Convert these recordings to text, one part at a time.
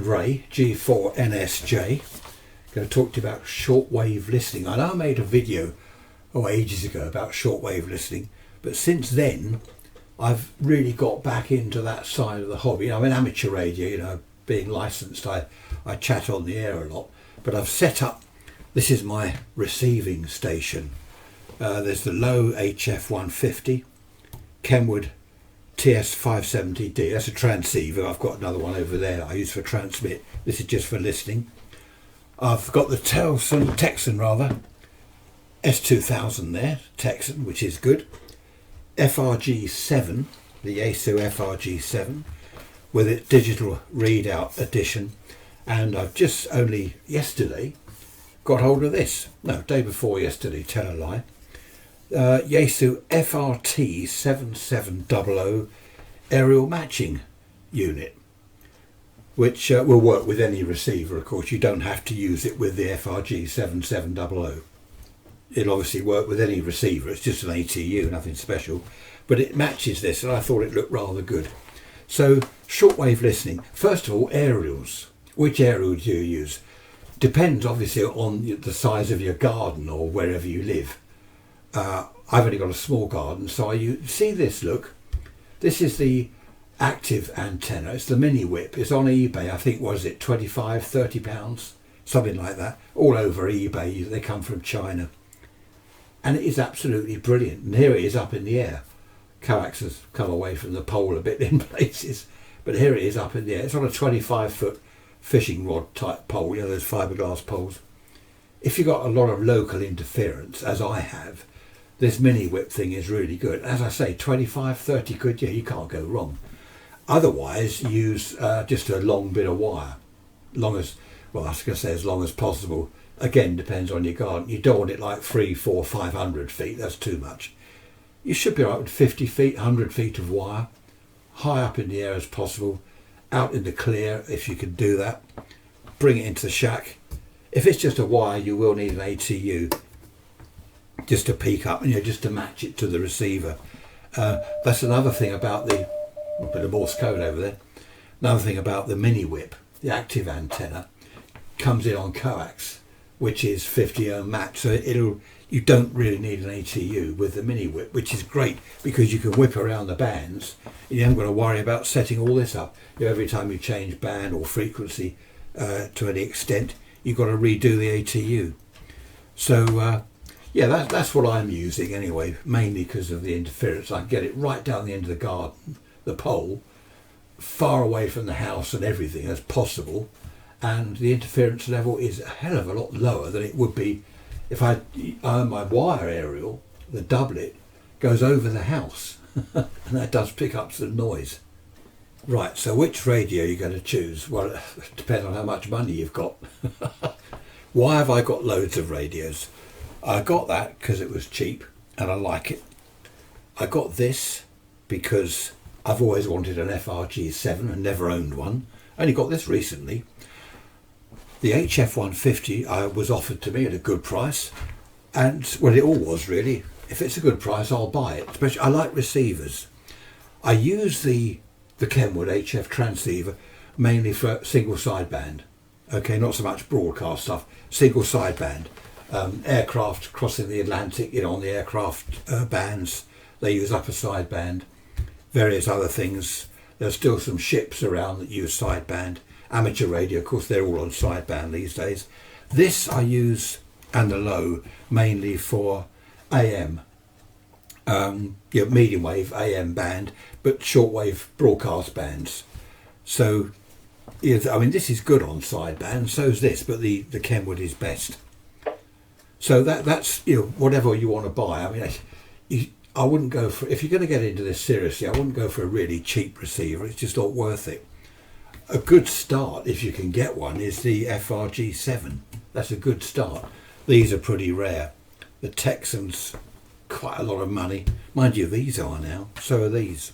I'm Ray, G4NSJ. Going to talk to you about shortwave listening. I know I made a video ages ago about shortwave listening, but since then I've really got back into that side of the hobby. I'm an amateur radio, being licensed, I chat on the air a lot, but I've set up, this is my receiving station. There's the Lowe HF-150, Kenwood TS-530D, that's a transceiver. I've got another one over there I use for transmit. This is just for listening. I've got the Tecsun S2000 there, Tecsun, which is good. FRG-7, the Yaesu FRG-7, with its digital readout edition. And I've just only yesterday got hold of this. No, day before yesterday, tell a lie. Yaesu FRG-730 aerial matching unit, which will work with any receiver. Of course, you don't have to use it with the FRG-770. It'll obviously work with any receiver. It's just an ATU, nothing special, but it matches this, and I thought it looked rather good. So shortwave listening, first of all, aerials. Which aerial do you use? Depends obviously on the size of your garden or wherever you live. I've only got a small garden, so see this, look. This is the active antenna. It's the mini whip. It's on eBay. I think, was it 25, 30 pounds? Something like that. All over eBay. They come from China. And it is absolutely brilliant. And here it is up in the air. Coax has come away from the pole a bit in places, but here it is up in the air. It's on a 25-foot fishing rod type pole, those fiberglass poles. If you've got a lot of local interference, as I have, this mini whip thing is really good. As I say, 25, 30 quid, yeah, you can't go wrong. Otherwise, use just a long bit of wire. Long as possible. Again, depends on your garden. You don't want it like 300, 400, 500 feet, that's too much. You should be right with 50 feet, 100 feet of wire, high up in the air as possible, out in the clear if you can do that. Bring it into the shack. If it's just a wire, you will need an ATU just to peak up and just to match it to the receiver. That's another thing about a bit of Morse code over there. Another thing about the mini whip, the active antenna comes in on coax, which is 50 ohm match, so you don't really need an ATU with the mini whip, which is great because you can whip around the bands. You haven't got to worry about setting all this up. Every time you change band or frequency to any extent, you've got to redo the ATU. So that's what I'm using anyway, mainly because of the interference. I can get it right down the end of the garden, the pole, far away from the house and everything as possible, and the interference level is a hell of a lot lower than it would be if my wire aerial, the doublet, goes over the house, and that does pick up some noise. Right, so which radio are you going to choose? Well, it depends on how much money you've got. Why have I got loads of radios? I got that because it was cheap and I like it. I got this because I've always wanted an FRG-7 and never owned one. I only got this recently. The HF-150 was offered to me at a good price, and well, it all was really. If it's a good price, I'll buy it. Especially, I like receivers. I use the Kenwood HF transceiver mainly for single sideband. Okay, not so much broadcast stuff. Single sideband. Aircraft crossing the Atlantic, on the aircraft bands, they use upper sideband. Various other things. There's still some ships around that use sideband. Amateur radio, of course, they're all on sideband these days. This I use, and the Lowe, mainly for AM, medium wave AM band, but shortwave broadcast bands. So, this is good on sideband. So's this, but the Kenwood is best. So that's whatever you want to buy. I wouldn't go for, if you're going to get into this seriously, I wouldn't go for a really cheap receiver. It's just not worth it. A good start, if you can get one, is the FRG-7. That's a good start. These are pretty rare. The Tecsun's quite a lot of money. Mind you, these are now. So are these.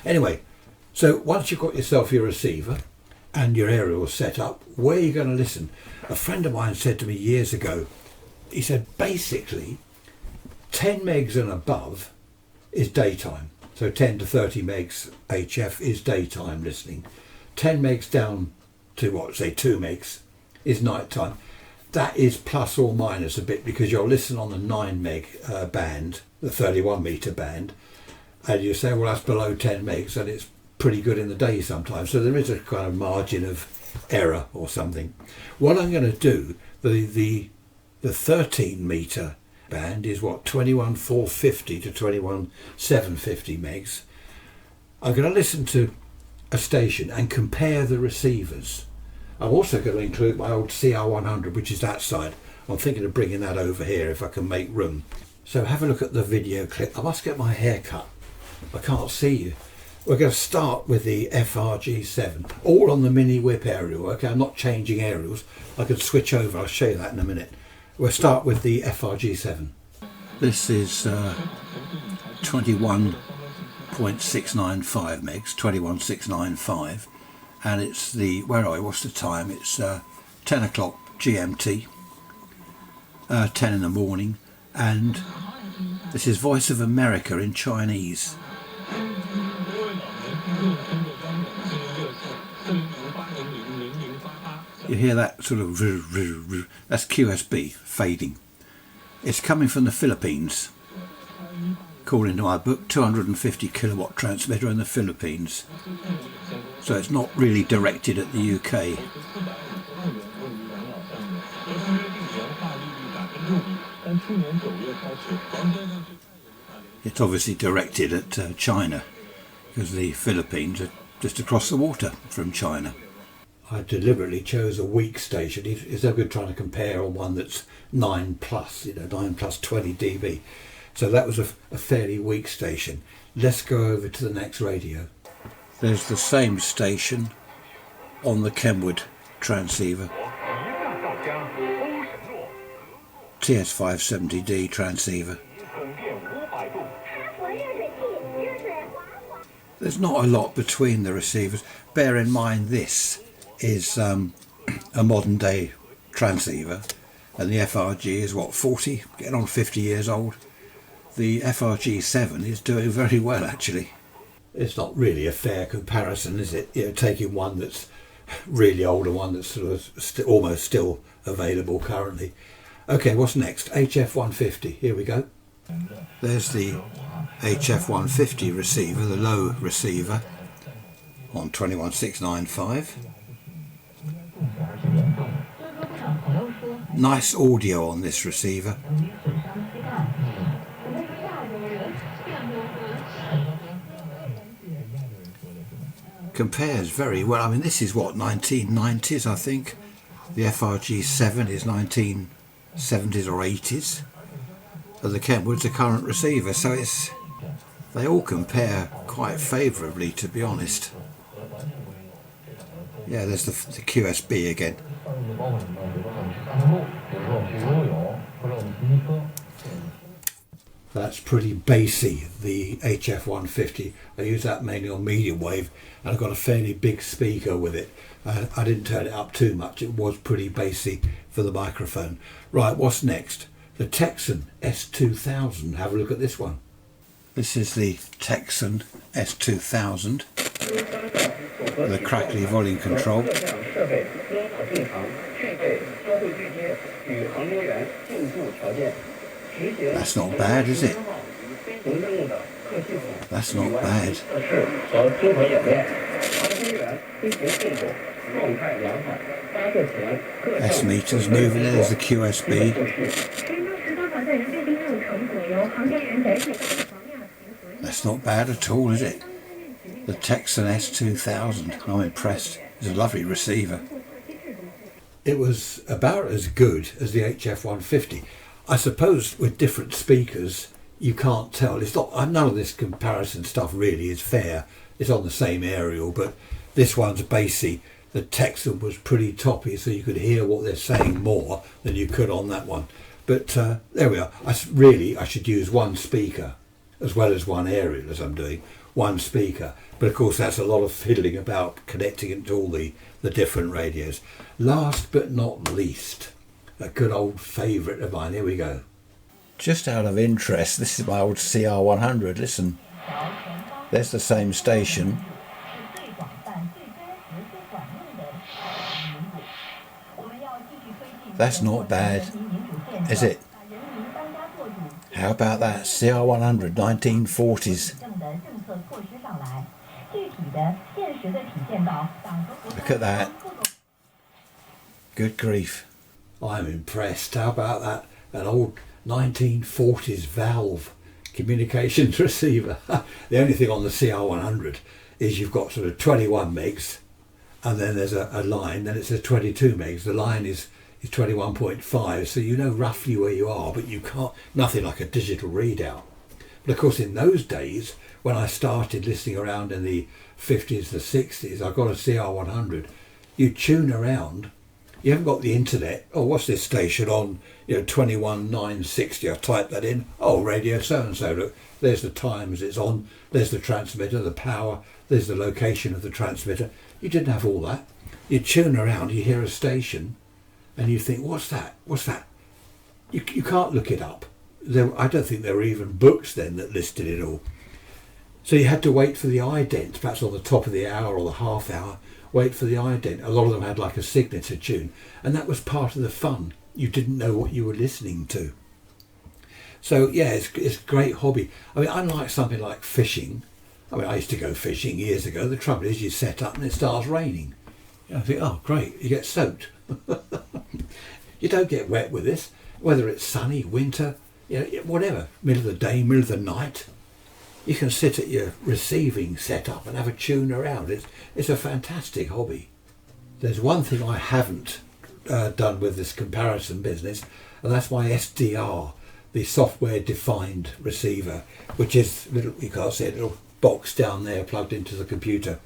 Anyway, so once you've got yourself your receiver and your aerial set up, where are you going to listen? A friend of mine said to me years ago, he said basically 10 megs and above is daytime. So 10 to 30 megs HF is daytime listening. 10 megs down to what, say 2 megs is night time. That is plus or minus a bit, because you'll listen on the 9 meg band, the 31 meter band, and you say, well, that's below 10 megs, and it's pretty good in the day sometimes. So there is a kind of margin of error or something. What I'm going to do, the 13 meter band is what, 21450 to 21750 megs. I'm going to listen to a station and compare the receivers. I'm also going to include my old CR100, which is that side. I'm thinking of bringing that over here if I can make room. So have a look at the video clip. I must get my hair cut. I can't see you. We're going to start with the FRG-7, all on the mini whip aerial. Okay, I'm not changing aerials. I can switch over. I'll show you that in a minute. We'll start with the FRG-7. This is 21.695 megs, 21695, and it's the, where are we, what's the time? It's 10 o'clock GMT, 10 in the morning, and this is Voice of America in Chinese. You hear that sort of, that's QSB fading. It's coming from the Philippines. According to my book, 250 kilowatt transmitter in the Philippines. So it's not really directed at the UK. It's obviously directed at China, because the Philippines are just across the water from China. I deliberately chose a weak station. It's no good trying to compare on one that's 9 plus, 9 plus 20 dB. So that was a fairly weak station. Let's go over to the next radio. There's the same station on the Kenwood transceiver. TS-530D transceiver. There's not a lot between the receivers. Bear in mind this is a modern day transceiver, and the FRG is what, 40, getting on 50 years old. The FRG-7 is doing very well actually. It's not really a fair comparison, is it? Taking one that's really old and one that's sort of almost still available currently. Okay, what's next? HF-150, here we go. There's the HF-150 receiver, the Lowe receiver on 21695. Nice audio on this receiver. Compares very well. I mean, this is what, 1990s, I think. The FRG-7 is 1970s or 80s. And the Kenwood's a current receiver, so they all compare quite favourably, to be honest. Yeah, there's the QSB again. That's pretty bassy, the HF-150. I use that mainly on medium wave, and I've got a fairly big speaker with it. I didn't turn it up too much. It was pretty bassy for the microphone. Right, what's next? The Tecsun S2000. Have a look at this one. This is the Tecsun S2000. The crackly volume control. That's not bad, is it? That's not bad. S meters moving, there's the QSB. That's not bad at all, is it? The Tecsun S2000, I'm impressed. It's a lovely receiver. It was about as good as the HF-150. I suppose with different speakers you can't tell. It's not, none of this comparison stuff really is fair. It's on the same aerial, but this one's bassy. The Tecsun was pretty toppy, so you could hear what they're saying more than you could on that one. But there we are. I should use one speaker as well as one aerial, as I'm doing. One speaker. But of course that's a lot of fiddling about connecting it to all the different radios. Last but not least, a good old favourite of mine. Here we go. Just out of interest, this is my old CR100. Listen, there's the same station. That's not bad, is it? How about that? CR100 1940s. Look at that. Good grief. I'm impressed. How about that? An old 1940s valve communications receiver. The only thing on the CR100 is you've got sort of 21 megs and then there's a line, then it's a 22 megs. The line is 21.5, so you know roughly where you are, but you can't, nothing like a digital readout. But of course in those days, when I started listening around in the 50s, the 60s, I got a CR100, you tune around, you haven't got the internet, oh what's this station on, 21960, I type that in, oh radio so-and-so, look, there's the times it's on, there's the transmitter, the power, there's the location of the transmitter. You didn't have all that. You tune around, you hear a station, and you think, what's that? What's that? You can't look it up. I don't think there were even books then that listed it all. So you had to wait for the ident, perhaps on the top of the hour or the half hour, wait for the ident. A lot of them had like a signature tune, and that was part of the fun. You didn't know what you were listening to. So yeah, it's a great hobby. I mean, unlike something like fishing, I mean, I used to go fishing years ago. The trouble is you set up and it starts raining. I think, oh great, you get soaked. You don't get wet with this, whether it's sunny, winter, whatever, middle of the day, middle of the night. You can sit at your receiving setup and have a tune around. It's a fantastic hobby. There's one thing I haven't done with this comparison business, and that's my SDR, the software defined receiver, which is you can't see a little box down there plugged into the computer.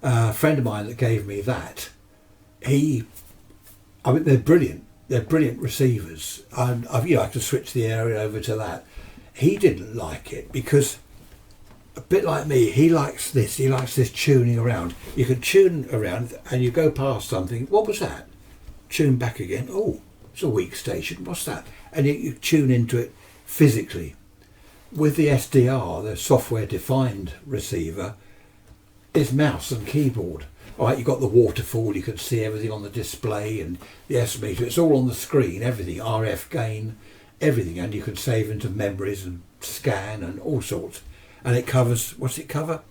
A friend of mine that gave me that, I mean, they're brilliant. They're brilliant receivers. I can switch the area over to that. He didn't like it because, a bit like me, he likes this. He likes this tuning around. You can tune around and you go past something. What was that? Tune back again. Oh, it's a weak station. What's that? And you tune into it physically. With the SDR, the software defined receiver, it's mouse and keyboard. All right, you've got the waterfall, you can see everything on the display and the S meter, it's all on the screen, everything, RF gain, everything, and you can save into memories and scan and all sorts. And it covers, what's it cover?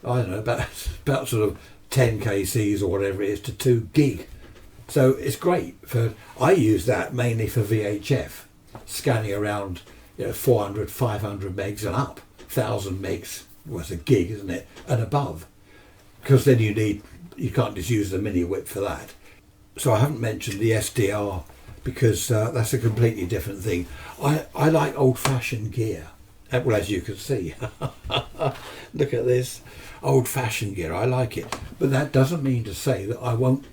I don't know, about sort of 10 kcs or whatever it is to 2 gig. So it's great. I use that mainly for VHF, scanning around 400, 500 megs and up, 1000 megs, was a gig, isn't it, and above. Because then you can't just use the mini whip for that. So I haven't mentioned the SDR because that's a completely different thing. I like old-fashioned gear. Well, as you can see, look at this, old-fashioned gear. I like it, but that doesn't mean to say that I won't.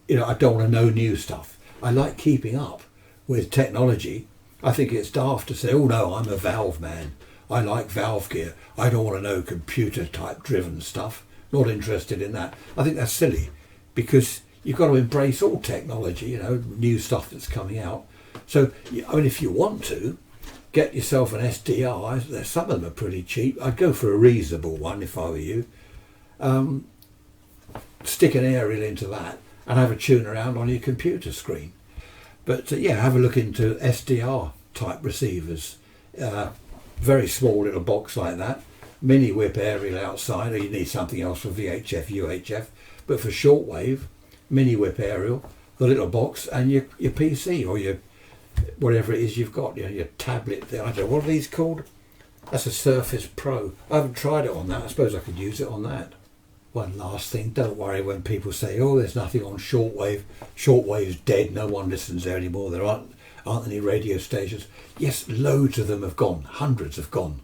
I don't want to know new stuff. I like keeping up with technology. I think it's daft to say, oh no, I'm a valve man. I like valve gear. I don't want to know computer type driven stuff. Not interested in that. I think that's silly because you've got to embrace all technology, new stuff that's coming out. So, I mean, if you want to, get yourself an SDR. Some of them are pretty cheap. I'd go for a reasonable one if I were you. Stick an aerial into that and have a tune around on your computer screen. But have a look into SDR type receivers. Very small little box like that. Mini whip aerial outside, or you need something else for VHF, UHF. But for shortwave, mini whip aerial, the little box, and your PC or your whatever it is you've got, your tablet. I don't know, what are these called? That's a Surface Pro. I haven't tried it on that. I suppose I could use it on that. One last thing, don't worry when people say, oh, there's nothing on shortwave. Shortwave's dead, no one listens there anymore. There aren't any radio stations. Yes, loads of them have gone, hundreds have gone.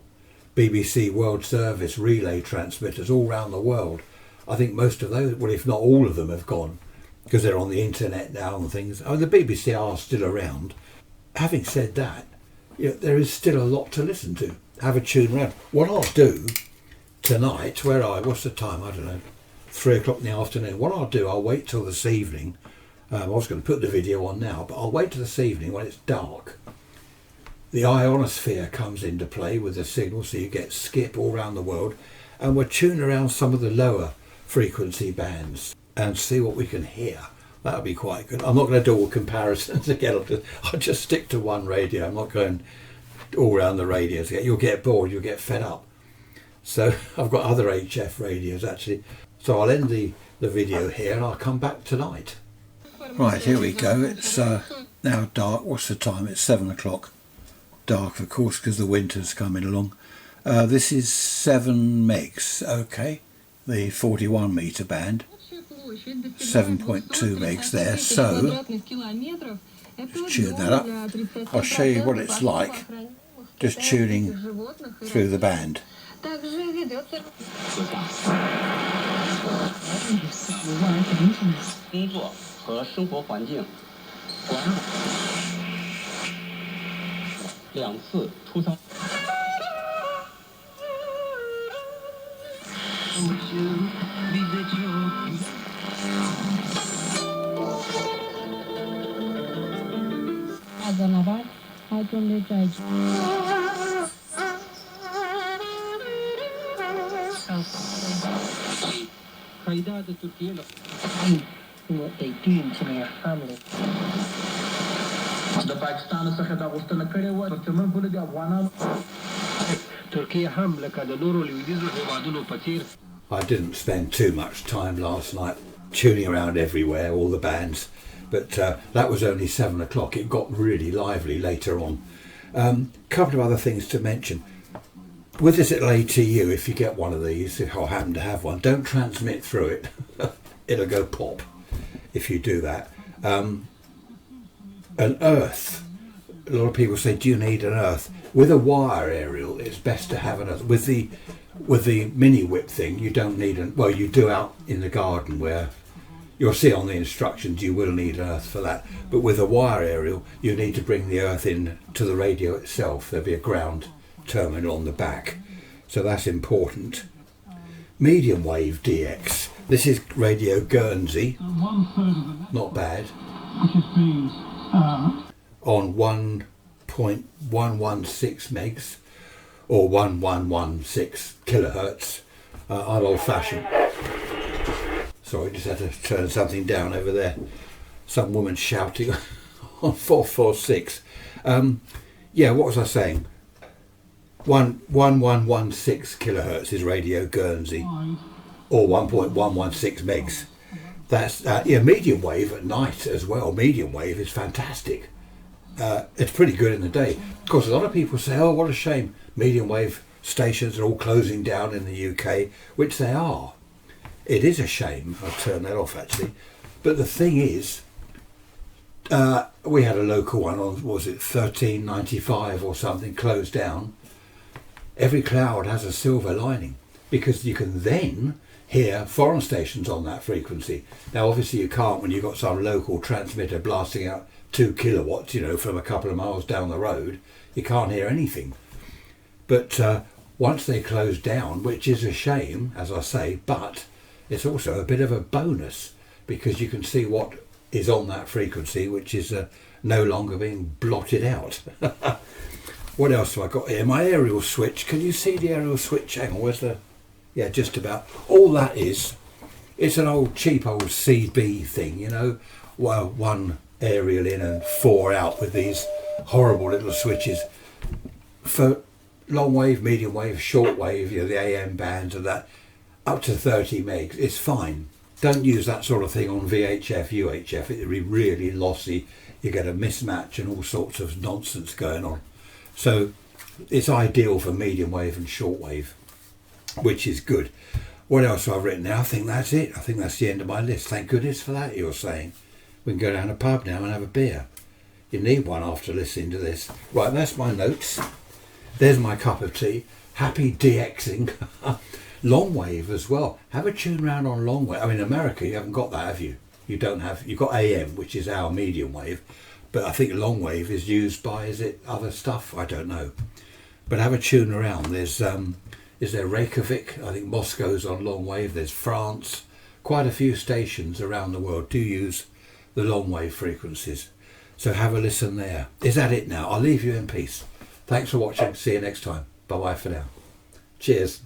BBC World Service relay transmitters all around the world. I think most of those, well, if not all of them, have gone because they're on the internet now and things. I mean, the BBC are still around. Having said that, there is still a lot to listen to. Have a tune around. What I'll do tonight, what's the time? I don't know, 3 o'clock in the afternoon. What I'll do, I'll wait till this evening. I was going to put the video on now, but I'll wait till this evening when it's dark. The ionosphere comes into play with the signal, so you get skip all around the world, and we'll tune around some of the lower frequency bands and see what we can hear. That'll be quite good. I'm not going to do all comparisons again. I'll just stick to one radio. I'm not going all around the radios. You'll get bored. You'll get fed up. So I've got other HF radios actually. So I'll end the video here and I'll come back tonight. Right, here we go. It's now dark. What's the time? It's 7 o'clock. Dark, of course, because the winter's coming along. This is 7 megs. Okay, the 41 meter band. 7.2 megs there. So just tune that up. I'll show you what it's like just tuning through the band. I didn't spend too much time last night tuning around everywhere, all the bands, but that was only 7 o'clock. It got really lively later on. Couple of other things to mention. With this little ATU, if you get one of these, if I happen to have one, don't transmit through it. It'll go pop if you do that. An earth. A lot of people say, do you need an earth? With a wire aerial, it's best to have an earth. With the mini whip thing, you don't need an, well, you do out in the garden where you'll see on the instructions you will need an earth for that. But with a wire aerial, you need to bring the earth in to the radio itself. There'll be a ground terminal on the back, so that's important. Medium wave DX. This is Radio Guernsey. Not bad. On 1.116 megs or 1116 kilohertz. I'm old fashioned. Sorry, just had to turn something down over there. Some woman shouting on 446. Yeah, what was I saying? 1116 kilohertz is Radio Guernsey, or 1.116 megs. That's yeah, medium wave at night as well. Medium wave is fantastic. It's pretty good in the day. Of course, a lot of people say, "Oh, what a shame! Medium wave stations are all closing down in the UK," which they are. It is a shame. I'll turn that off actually. But the thing is, we had a local one on, what was it, 1395 or something, closed down. Every cloud has a silver lining because you can then hear foreign stations on that frequency. Now obviously you can't when you've got some local transmitter blasting out 2 kilowatts, you know, from a couple of miles down the road. You can't hear anything. But once they close down, which is a shame, as I say, but it's also a bit of a bonus because you can see what is on that frequency, which is no longer being blotted out. What else have I got here? My aerial switch. Can you see the aerial switch? Hang on, where's the... Yeah, just about. All that is, it's an old, cheap old CB thing, you know? Well, one aerial in and 4 out with these horrible little switches. For long wave, medium wave, short wave, you know, the AM bands and that, up to 30 megs, it's fine. Don't use that sort of thing on VHF, UHF. It'll be really lossy. You get a mismatch and all sorts of nonsense going on. So it's ideal for medium wave and short wave, which is good. What else have I written now? I think that's it. I think that's the end of my list. Thank goodness for that, you're saying. We can go down a pub now and have a beer. You need one after listening to this. Right, that's my notes. There's my cup of tea. Happy DXing. Long wave as well. Have a tune round on long wave. I mean, in America, you haven't got that, have you? You don't have. You've got AM, which is our medium wave. But I think long wave is used by, is it other stuff? I don't know. But have a tune around. There's, is there Reykjavik? I think Moscow's on long wave. There's France. Quite a few stations around the world do use the long wave frequencies. So have a listen there. Is that it now? I'll leave you in peace. Thanks for watching. See you next time. Bye-bye for now. Cheers.